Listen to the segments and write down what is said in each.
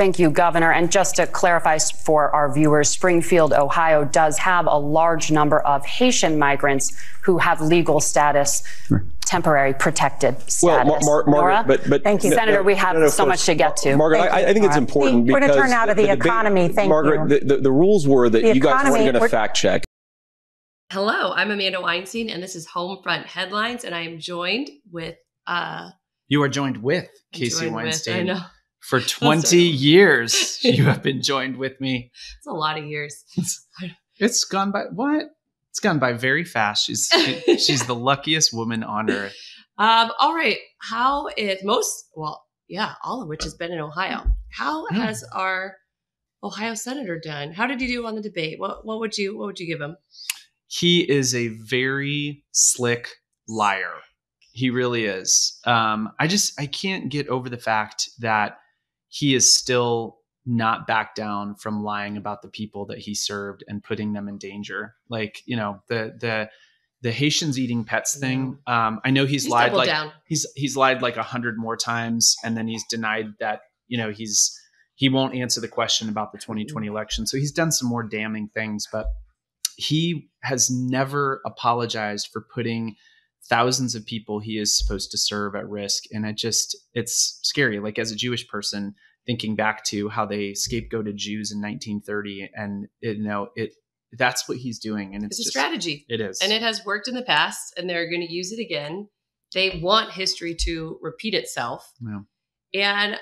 Thank you, Governor. And just to clarify for our viewers, Springfield, Ohio does have a large number of Haitian migrants who have legal status, temporary protected status. Well, Margaret, but thank you, Senator. We have so much to get to. Margaret, I think it's important because we're going to turn out of the economy. Thank you, Margaret. The rules were that you guys weren't going to fact check. Hello, I'm Amanda Weinstein, and this is Homefront Headlines, and I am joined with. You are joined with Casey Weinstein. I know. For 20 years, you have been joined with me. It's a lot of years. It's gone by what? It's gone by very fast. She's the luckiest woman on earth. All right. How is all of which has been in Ohio. How has our Ohio senator done? How did he do on the debate? What would you give him? He is a very slick liar. He really is. I can't get over the fact that he is still not back down from lying about the people that he served and putting them in danger. Like, you know, the Haitians eating pets thing. I know he's lied like he's lied like 100 more times, and then he's denied that, you know, he won't answer the question about the 2020 election. So he's done some more damning things, but he has never apologized for putting thousands of people he is supposed to serve at risk. And it's scary. Like, as a Jewish person, thinking back to how they scapegoated Jews in 1930, and that's what he's doing. And it's a strategy. It is. And it has worked in the past, and they're going to use it again. They want history to repeat itself. Yeah. And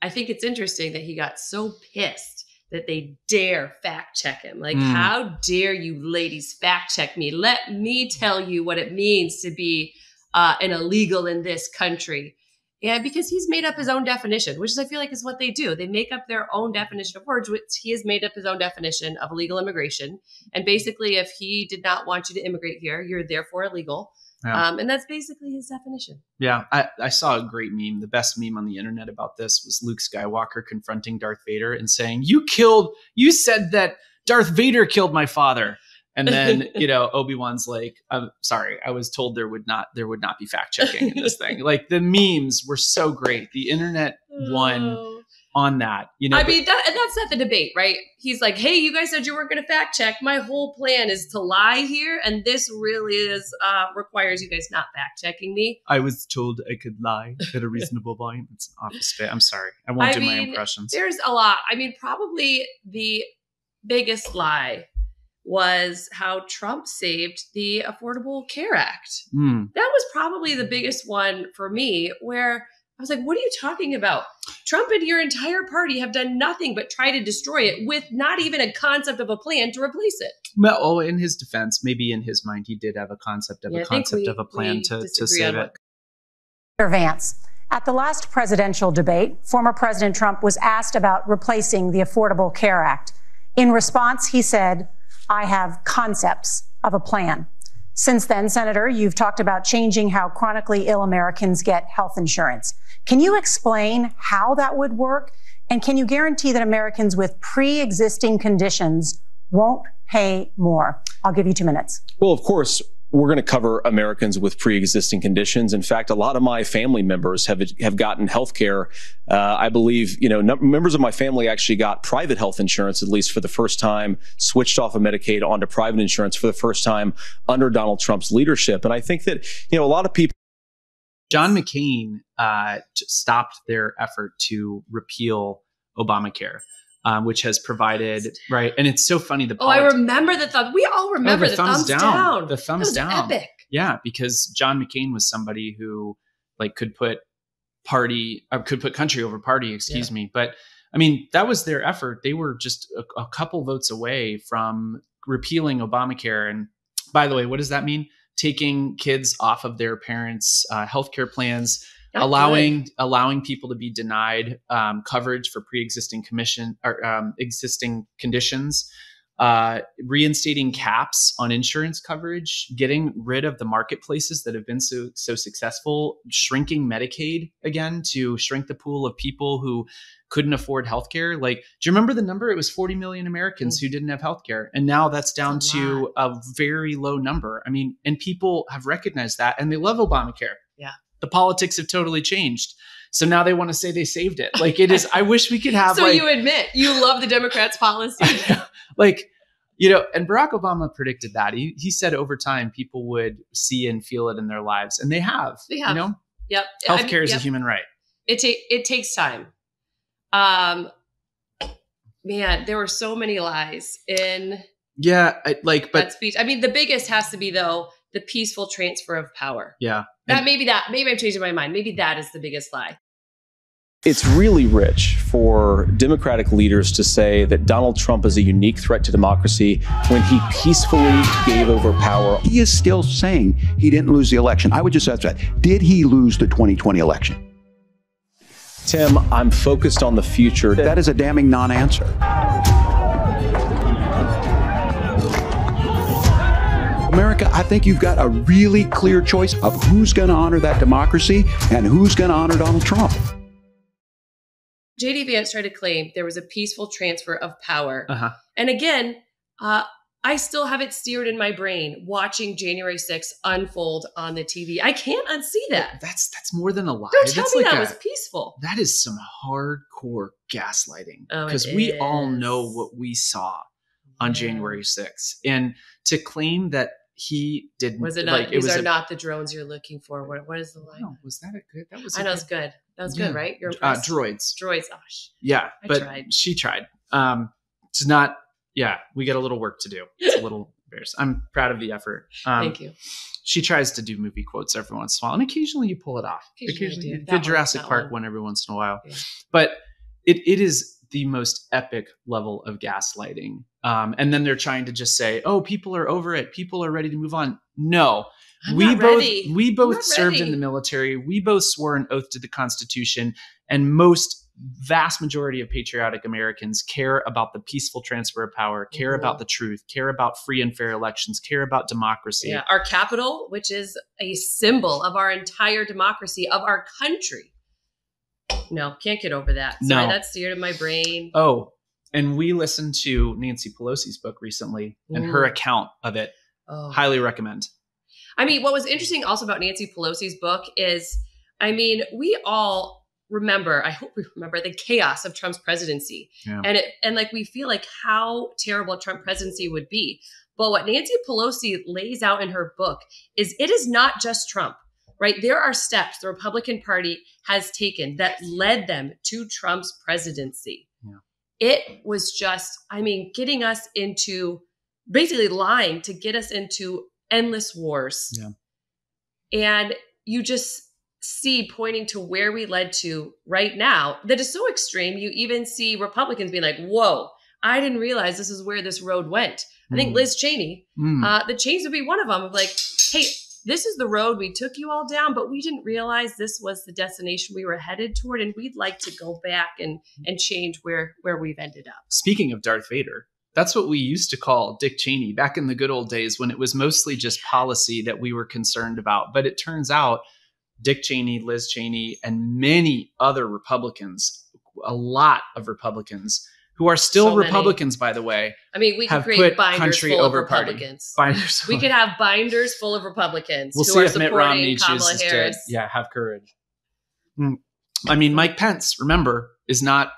I think it's interesting that he got so pissed that they dare fact check him. Like, how dare you ladies fact check me? Let me tell you what it means to be an illegal in this country. Yeah, because he's made up his own definition, which I feel like is what they do. They make up their own definition of words, which he has made up his own definition of illegal immigration. And basically, if he did not want you to immigrate here, you're therefore illegal. Yeah. And that's basically his definition. Yeah, I saw a great meme. The best meme on the internet about this was Luke Skywalker confronting Darth Vader and saying, you said that Darth Vader killed my father. And then, Obi-Wan's like, I'm sorry, I was told there would not be fact checking in this thing. Like, the memes were so great. The internet won on that. I mean, that's not the debate, right? He's like, hey, you guys said you weren't going to fact check. My whole plan is to lie here. And this really is requires you guys not fact checking me. I was told I could lie at a reasonable volume. It's an office bit. I'm sorry. I won't do my impressions. There's a lot. I mean, probably the biggest lie was how Trump saved the Affordable Care Act. That was probably the biggest one for me, where I was like, what are you talking about? Trump and your entire party have done nothing but try to destroy it with not even a concept of a plan to replace it. Well, in his defense, maybe in his mind, he did have a concept of a plan to save it. Vance, at the last presidential debate, former President Trump was asked about replacing the Affordable Care Act. In response, he said, I have concepts of a plan. Since then, Senator, you've talked about changing how chronically ill Americans get health insurance. Can you explain how that would work? And can you guarantee that Americans with pre-existing conditions won't pay more? I'll give you 2 minutes. Well, of course, we're going to cover Americans with pre-existing conditions. In fact, a lot of my family members have gotten health care. I believe, members of my family actually got private health insurance, at least for the first time, switched off of Medicaid onto private insurance for the first time under Donald Trump's leadership. And I think that, a lot of people. John McCain stopped their effort to repeal Obamacare. Which has provided, right? And it's so funny. I remember the thumb. We all remember the thumbs down. The thumbs down. Epic. Yeah, because John McCain was somebody who could put country over party, excuse me. But I mean, that was their effort. They were just a couple votes away from repealing Obamacare. And by the way, what does that mean? Taking kids off of their parents' healthcare plans. Allowing people to be denied coverage for pre-existing existing conditions, reinstating caps on insurance coverage, getting rid of the marketplaces that have been so successful, shrinking Medicaid again to shrink the pool of people who couldn't afford healthcare. Like, do you remember the number? It was 40 million Americans who didn't have healthcare. And now that's down to a very low number. I mean, and people have recognized that and they love Obamacare. Yeah. The politics have totally changed. So now they want to say they saved it. Like it is, I wish we could have So you admit you love the Democrats' policy. Like, you know, and Barack Obama predicted that. He said over time people would see and feel it in their lives. And they have. You know? Yep. Healthcare is a human right. It takes time. Man, there were so many lies in that speech. I mean, the biggest has to be, though, the peaceful transfer of power. Yeah. Maybe I'm changing my mind. Maybe that is the biggest lie. It's really rich for Democratic leaders to say that Donald Trump is a unique threat to democracy when he peacefully gave over power. He is still saying he didn't lose the election. I would just ask that. Did he lose the 2020 election? Tim, I'm focused on the future. That is a damning non-answer. America, I think you've got a really clear choice of who's going to honor that democracy and who's going to honor Donald Trump. J.D. Vance tried to claim there was a peaceful transfer of power. Uh-huh. And again, I still have it seared in my brain watching January 6th unfold on the TV. I can't unsee that. That's more than a lie. Don't tell me that was peaceful. That is some hardcore gaslighting. Because it we all is. know what we saw on January 6th. And to claim that he didn't. Was it not? These are not the drones you're looking for. What is the line? No, was that good? That was. I know it's good. That was good, right? You're droids. Droids. Gosh. Yeah, but tried. She tried. It's not. Yeah, we got a little work to do. It's a little embarrassing. I'm proud of the effort. Thank you. She tries to do movie quotes every once in a while, and occasionally you pull it off. Occasionally, good Jurassic Park one every once in a while. Yeah. But it is the most epic level of gaslighting. And then they're trying to just say, "Oh, people are over it. People are ready to move on." No, we both served in the military. We both swore an oath to the Constitution, and vast majority of patriotic Americans care about the peaceful transfer of power, care about the truth, care about free and fair elections, care about democracy. Yeah, our capital, which is a symbol of our entire democracy, of our country. No, can't get over that. Sorry, that's seared in my brain. Oh, and we listened to Nancy Pelosi's book recently and her account of it. Oh. Highly recommend. I mean, what was interesting also about Nancy Pelosi's book is, I mean, we all remember, I hope we remember the chaos of Trump's presidency. Yeah. And like, we feel like how terrible a Trump presidency would be. But what Nancy Pelosi lays out in her book is it is not just Trump, right? There are steps the Republican Party has taken that led them to Trump's presidency. Yeah. It was just, I mean, getting us into basically lying to get us into endless wars. Yeah. And you just see pointing to where we led to right now that is so extreme. You even see Republicans being like, whoa, I didn't realize this is where this road went. I think Liz Cheney, the Cheneys would be one of them, of like, hey, this is the road we took you all down, but we didn't realize this was the destination we were headed toward. And we'd like to go back and change where we've ended up. Speaking of Darth Vader, that's what we used to call Dick Cheney back in the good old days when it was mostly just policy that we were concerned about. But it turns out Dick Cheney, Liz Cheney, and many other Republicans, a lot of Republicans who are still Republicans, by the way. I mean, we could create binders full of Republicans. We could have binders full of Republicans who are if Mitt Romney Kamala Harris. To have courage. I mean, Mike Pence, remember, is not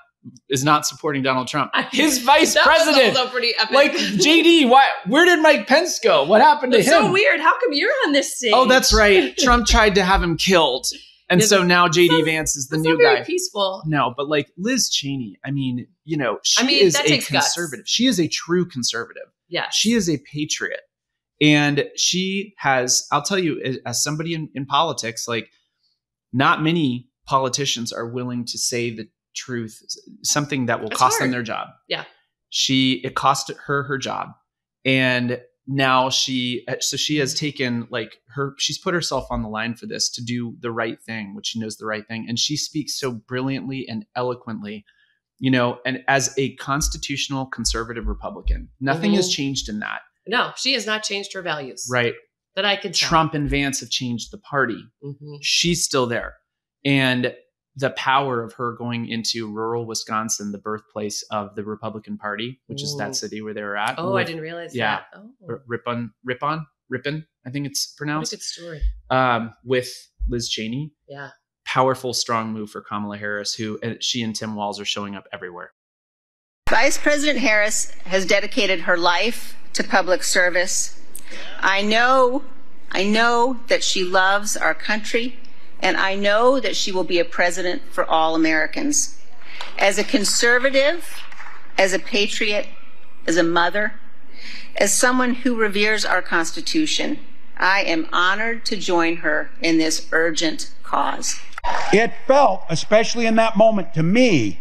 supporting Donald Trump. His vice president. Was also pretty epic. Like, JD, where did Mike Pence go? What happened to him? So weird. How come you're on this stage? Oh, that's right. Trump tried to have him killed. And so now JD Vance is the new guy. Very peaceful. No, but like Liz Cheney, I mean, you know, she is a conservative. Guts. She is a true conservative. Yeah. She is a patriot. And she has, I'll tell you, as somebody in politics, like not many politicians are willing to say the truth, something that will cost them their job. Yeah. It cost her job. And now she has taken she's put herself on the line for this to do the right thing, which she knows the right thing. And she speaks so brilliantly and eloquently, you know, and as a constitutional conservative Republican, nothing has changed in that. No, she has not changed her values. Right. That I could tell. Trump and Vance have changed the party. She's still there. And the power of her going into rural Wisconsin, the birthplace of the Republican Party, which is that city where they were at. Oh, I didn't realize that. Oh. Ripon, I think it's pronounced. What a good story. With Liz Cheney. Yeah. powerful, strong move for Kamala Harris, who she and Tim Walz are showing up everywhere. Vice President Harris has dedicated her life to public service. I know that she loves our country, and I know that she will be a president for all Americans. As a conservative, as a patriot, as a mother, as someone who reveres our Constitution, I am honored to join her in this urgent cause. It felt, especially in that moment to me,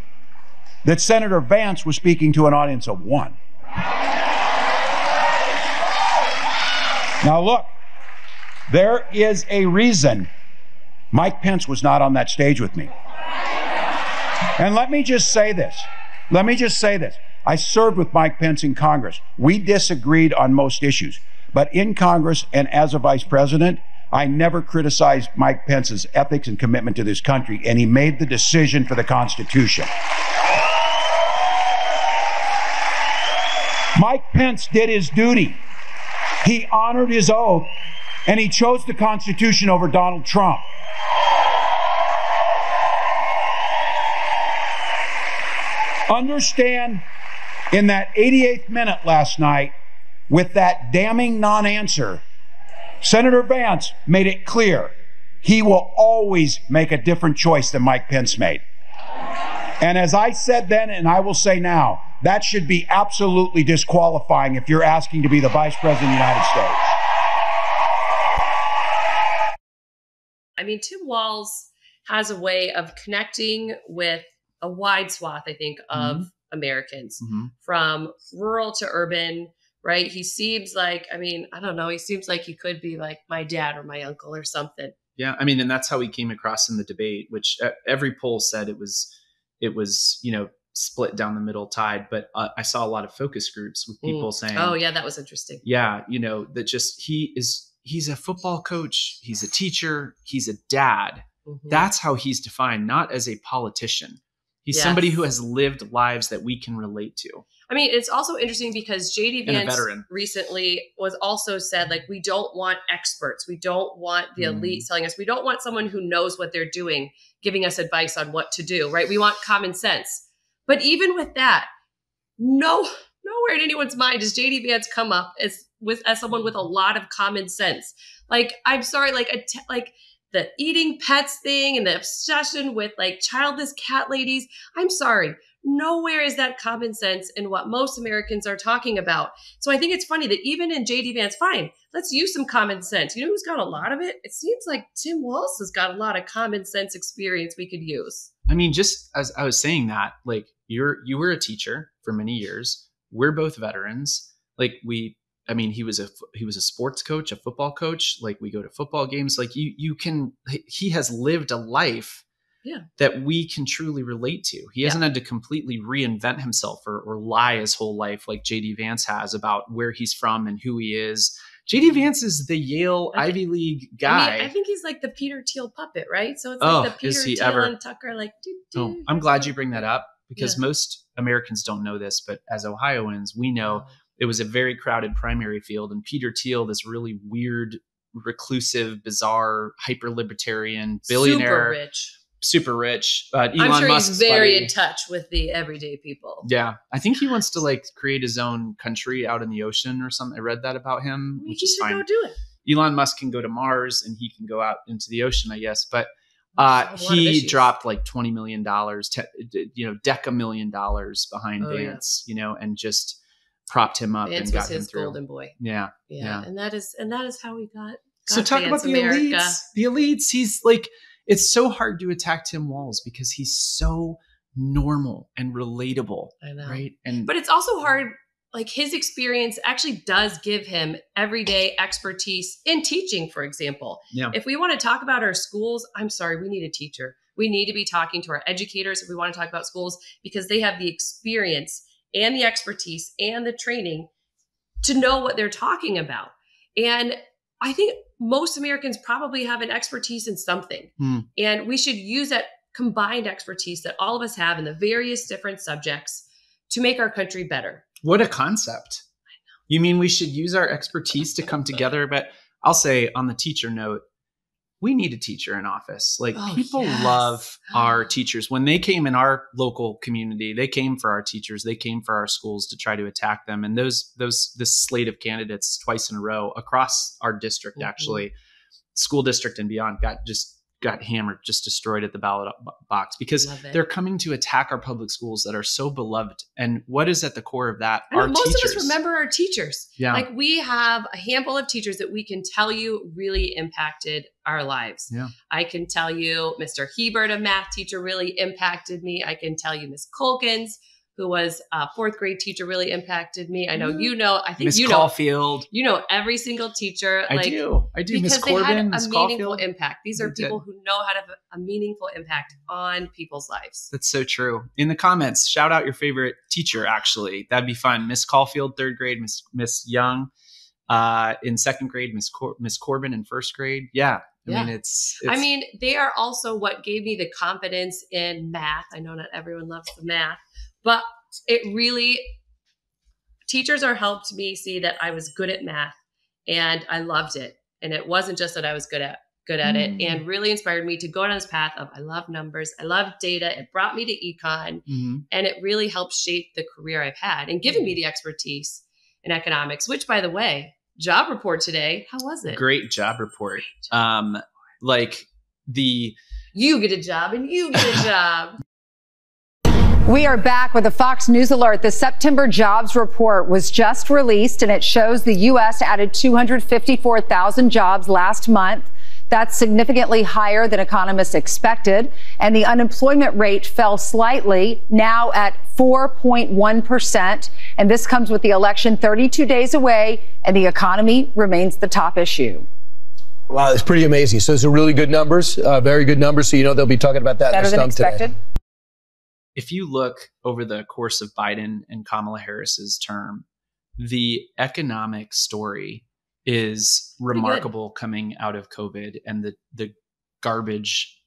that Senator Vance was speaking to an audience of one. Now look, there is a reason Mike Pence was not on that stage with me. And let me just say this. I served with Mike Pence in Congress. We disagreed on most issues. But in Congress and as a vice president, I never criticized Mike Pence's ethics and commitment to this country, and he made the decision for the Constitution. Mike Pence did his duty. He honored his oath, and he chose the Constitution over Donald Trump. Understand, in that 88th minute last night, with that damning non-answer, Senator Vance made it clear he will always make a different choice than Mike Pence made. And as I said then, and I will say now, that should be absolutely disqualifying if you're asking to be the Vice President of the United States. I mean, Tim Walz has a way of connecting with a wide swath, I think, of Americans, from rural to urban, right? He seems like, I mean, I don't know, he seems like he could be like my dad or my uncle or something. Yeah, I mean, and that's how he came across in the debate, which every poll said it was, split down the middle tide. But I saw a lot of focus groups with people saying, oh yeah, that was interesting. Yeah. That just, he's a football coach. He's a teacher. He's a dad. That's how he's defined, not as a politician. He's somebody who has lived lives that we can relate to. I mean, it's also interesting because J.D. Vance recently was also said, like, we don't want experts. We don't want the elite telling us. We don't want someone who knows what they're doing, giving us advice on what to do, right? We want common sense. But even with that, nowhere in anyone's mind does J.D. Vance come up as someone with a lot of common sense. Like, I'm sorry, like the eating pets thing and the obsession with like childless cat ladies. I'm sorry. Nowhere is that common sense in what most Americans are talking about. So I think it's funny that even in J.D. Vance, fine, let's use some common sense. You know who's got a lot of it? It seems like Tim Walz has got a lot of common sense experience we could use. I mean, just as I was saying that, like you were a teacher for many years. We're both veterans. Like he was a sports coach, a football coach. Like we go to football games. Like he has lived a life that we can truly relate to. He hasn't had to completely reinvent himself or lie his whole life like J.D. Vance has about where he's from and who he is. J.D. Vance is the Yale Ivy League guy. I think he's like the Peter Thiel puppet, right? So it's like the Peter Thiel and Tucker, like, I'm glad you bring that up because most Americans don't know this, but as Ohioans, we know it was a very crowded primary field, and Peter Thiel, this really weird, reclusive, bizarre, hyper-libertarian billionaire, super rich. Elon I'm sure Musk's he's very buddy. in touch with the everyday people. Yeah, I think he wants to like create his own country out in the ocean or something. I read that about him, which is fine. Go do it. Elon Musk can go to Mars and he can go out into the ocean, I guess. But he dropped like $20 million, $10 million behind Vance, and just propped him up Vance and got was him his through. golden boy. Yeah. And that is how we got. So talk about the America. elites. The elites. He's like, it's so hard to attack Tim Walz because he's so normal and relatable. I know. Right. But it's also hard. Like his experience actually does give him everyday expertise in teaching, for example. Yeah. If we want to talk about our schools, I'm sorry, we need a teacher. We need to be talking to our educators if we want to talk about schools because they have the experience and the expertise and the training to know what they're talking about. And I think most Americans probably have an expertise in something. And we should use that combined expertise that all of us have in the various different subjects to make our country better. What a concept. You mean we should use our expertise to come together? But I'll say on the teacher note, we need a teacher in office. Like people love our teachers. When they came in our local community, they came for our teachers. They came for our schools to try to attack them. And this slate of candidates twice in a row across our district, actually, school district and beyond, got hammered, just destroyed at the ballot box because they're coming to attack our public schools that are so beloved. And what is at the core of that? Our most teachers. of us remember our teachers. Yeah. Like we have a handful of teachers that we can tell you really impacted our lives. Yeah. I can tell you Mr. Hebert, a math teacher, really impacted me. I can tell you Miss Colkins, who was a fourth grade teacher, really impacted me. I know I think Miss Caulfield. You know every single teacher. I do. Because they had a meaningful impact. These are people who know how to have a meaningful impact on people's lives. That's so true. In the comments, shout out your favorite teacher, actually. That'd be fun. Miss Caulfield, third grade, Miss Young in second grade, Miss Corbin in first grade. Yeah. I mean, they are also what gave me the confidence in math. I know not everyone loves the math, but teachers are helped me see that I was good at math and I loved it. And it wasn't just that I was good at it, and really inspired me to go down this path of, I love numbers. I love data. It brought me to econ, and it really helped shape the career I've had and given me the expertise in economics, which, by the way, job report today. How was it? Great job report. You get a job and you get a job. We are back with a Fox News alert. The September jobs report was just released, and it shows the U.S. added 254,000 jobs last month. That's significantly higher than economists expected. And the unemployment rate fell slightly, now at 4.1%. And this comes with the election 32 days away, and the economy remains the top issue. Wow, it's pretty amazing. So it's a really good numbers, very good numbers. So, they'll be talking about that better in the than stump expected. Today. If you look over the course of Biden and Kamala Harris's term, the economic story is remarkable coming out of COVID and the garbage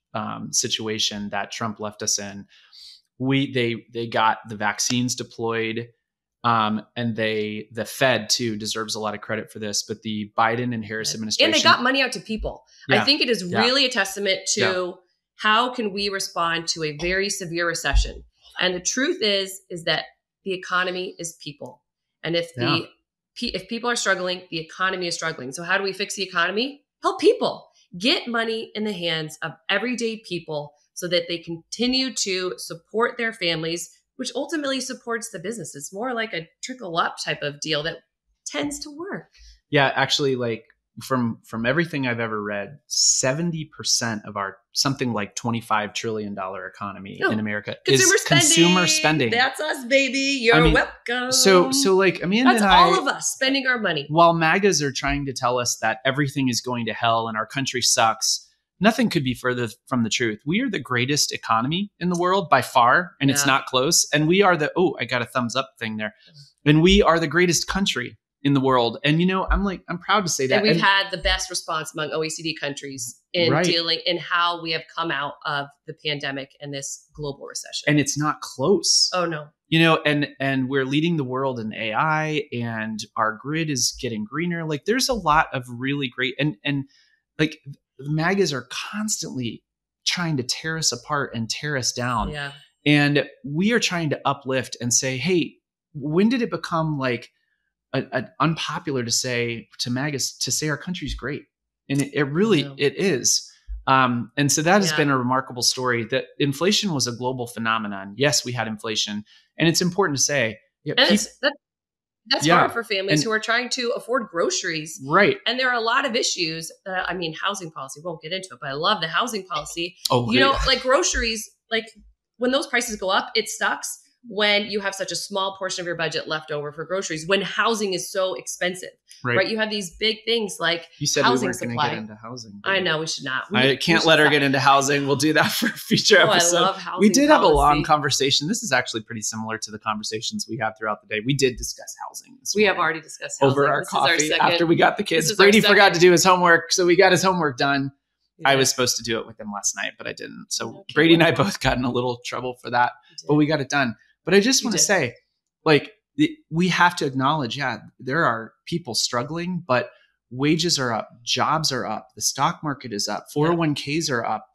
situation that Trump left us in. They got the vaccines deployed, and the Fed too deserves a lot of credit for this. But the Biden and Harris administration, and they got money out to people. Yeah. I think it is really a testament to how can we respond to a very severe recession. And the truth is that the economy is people. And if people are struggling, the economy is struggling. So how do we fix the economy? Help people. Get money in the hands of everyday people so that they continue to support their families, which ultimately supports the business. It's more like a trickle up type of deal that tends to work. Yeah, actually, from everything I've ever read, 70% of our something like $25 trillion economy in America is consumer spending. That's us, baby. You're welcome. So Amanda that's and I, all of us spending our money. While MAGAs are trying to tell us that everything is going to hell and our country sucks, nothing could be further from the truth. We are the greatest economy in the world by far, and it's not close. And we are I got a thumbs up thing there. And we are the greatest country in the world. And, I'm proud to say that. And we've had the best response among OECD countries in dealing in how we have come out of the pandemic and this global recession. And it's not close. Oh, no. And we're leading the world in AI, and our grid is getting greener. There's a lot of really great, and the MAGAs are constantly trying to tear us apart and tear us down. Yeah. And we are trying to uplift and say, hey, when did it become unpopular to say to MAGAs to say our country's great? And it really it is. And so that has been a remarkable story. That inflation was a global phenomenon. Yes, we had inflation, and it's important to say. That's hard for families who are trying to afford groceries. Right. And there are a lot of issues. Housing policy, won't get into it, but I love the housing policy. Oh, groceries, when those prices go up, it sucks when you have such a small portion of your budget left over for groceries, when housing is so expensive, right? You have these big things like you said housing we weren't supply. Going to get into housing. I know we should not. I can't let her get into housing. We'll do that for a future episode. I love housing. We did have a long conversation. This is actually pretty similar to the conversations we have throughout the day. We did discuss housing. We have already discussed housing over our coffee after we got the kids. Brady forgot to do his homework, so we got his homework done. Yeah. I was supposed to do it with him last night, but I didn't. So Brady and I both got in a little trouble for that, but we got it done. But I just want to say, we have to acknowledge, there are people struggling, but wages are up, jobs are up, the stock market is up, 401ks are up,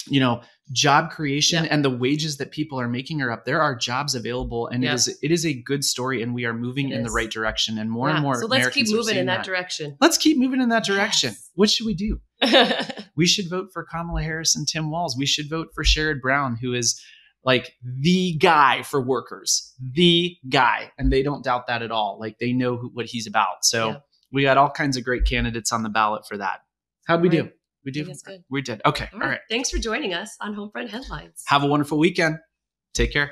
you know, job creation and the wages that people are making are up. There are jobs available, and it is a good story, and we are moving in the right direction, and more and more. So let's Americans keep moving in that direction. Let's keep moving in that direction. Yes. What should we do? We should vote for Kamala Harris and Tim Walz. We should vote for Sherrod Brown, who is like the guy for workers, the guy. And they don't doubt that at all. Like they know what he's about. So we got all kinds of great candidates on the ballot for that. How'd we do? We did. Good. We did. Okay. All right. Thanks for joining us on Homefront Headlines. Have a wonderful weekend. Take care.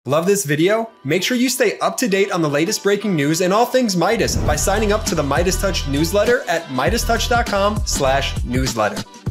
Love this video? Make sure you stay up to date on the latest breaking news and all things Meidas by signing up to the MeidasTouch newsletter at MeidasTouch.com/newsletter.